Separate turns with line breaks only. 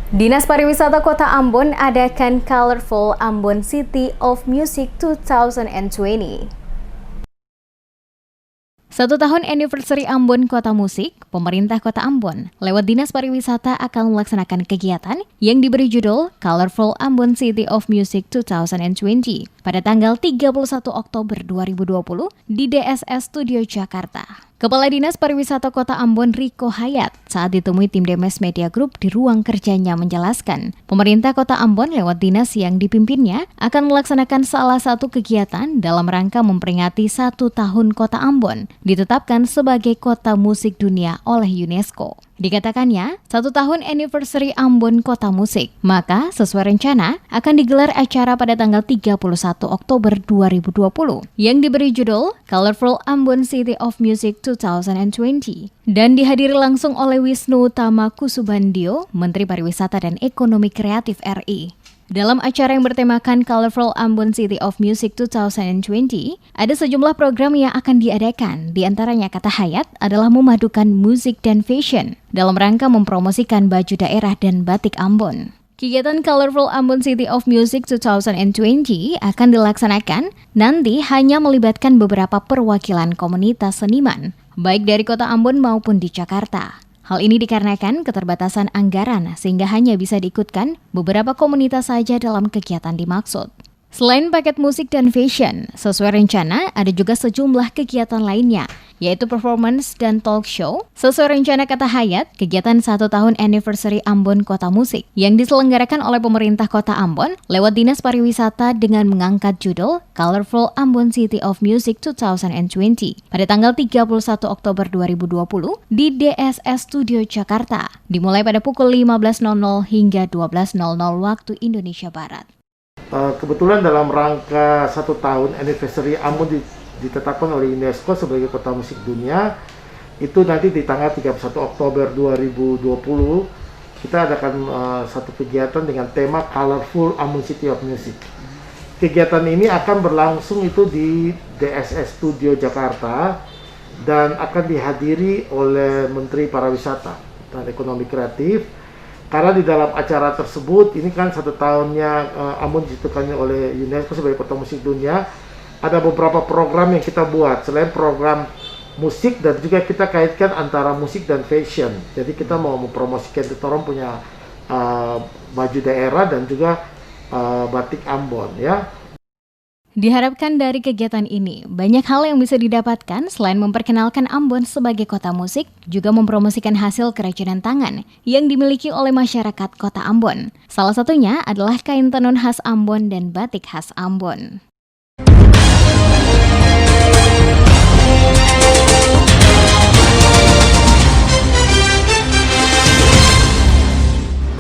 Dinas Pariwisata Kota Ambon adakan Colorful Ambon City of Music 2020. 1 tahun anniversary Ambon Kota Musik, pemerintah Kota Ambon lewat Dinas Pariwisata akan melaksanakan kegiatan yang diberi judul Colorful Ambon City of Music 2020 pada tanggal 31 Oktober 2020 di DSS Studio Jakarta. Kepala Dinas Pariwisata Kota Ambon Riko Hayat saat ditemui tim Demes Media Group di ruang kerjanya menjelaskan, pemerintah Kota Ambon lewat dinas yang dipimpinnya akan melaksanakan salah satu kegiatan dalam rangka memperingati 1 tahun Kota Ambon ditetapkan sebagai Kota Musik Dunia oleh UNESCO. Dikatakannya, 1 tahun anniversary Ambon Kota Musik, maka sesuai rencana akan digelar acara pada tanggal 31 Oktober 2020 yang diberi judul Colorful Ambon City of Music 2020 dan dihadiri langsung oleh Wisnu Tama Kusubandio, Menteri Pariwisata dan Ekonomi Kreatif RI. Dalam acara yang bertemakan Colorful Ambon City of Music 2020, ada sejumlah program yang akan diadakan. Di antaranya, kata Hayat, adalah memadukan musik dan fashion dalam rangka mempromosikan baju daerah dan batik Ambon. Kegiatan Colorful Ambon City of Music 2020 akan dilaksanakan nanti hanya melibatkan beberapa perwakilan komunitas seniman, baik dari Kota Ambon maupun di Jakarta. Hal ini dikarenakan keterbatasan anggaran sehingga hanya bisa diikutkan beberapa komunitas saja dalam kegiatan dimaksud. Selain paket musik dan fashion, sesuai rencana ada juga sejumlah kegiatan lainnya, yaitu performance dan talk show. Sesuai rencana kata Hayat, kegiatan 1 tahun anniversary Ambon Kota Musik yang diselenggarakan oleh pemerintah Kota Ambon lewat Dinas Pariwisata dengan mengangkat judul Colorful Ambon City of Music 2020 pada tanggal 31 Oktober 2020 di DSS Studio Jakarta, dimulai pada pukul 15.00 hingga 12.00 waktu Indonesia Barat.
Kebetulan dalam rangka 1 tahun anniversary Ambon ditetapkan oleh UNESCO sebagai Kota Musik Dunia, itu nanti di tanggal 31 Oktober 2020 kita adakan satu kegiatan dengan tema Colorful Ambon City of Music. Kegiatan ini akan berlangsung itu di DSS Studio Jakarta dan akan dihadiri oleh Menteri Pariwisata dan Ekonomi Kreatif. Karena di dalam acara tersebut, ini kan 1 tahunnya Ambon ditetapkan oleh UNESCO sebagai Kota Musik Dunia, ada beberapa program yang kita buat. Selain program musik, dan juga kita kaitkan antara musik dan fashion. Jadi kita mau mempromosikan kita orang punya baju daerah dan juga batik Ambon, ya.
Diharapkan dari kegiatan ini, banyak hal yang bisa didapatkan selain memperkenalkan Ambon sebagai kota musik, juga mempromosikan hasil kerajinan tangan yang dimiliki oleh masyarakat Kota Ambon. Salah satunya adalah kain tenun khas Ambon dan batik khas Ambon.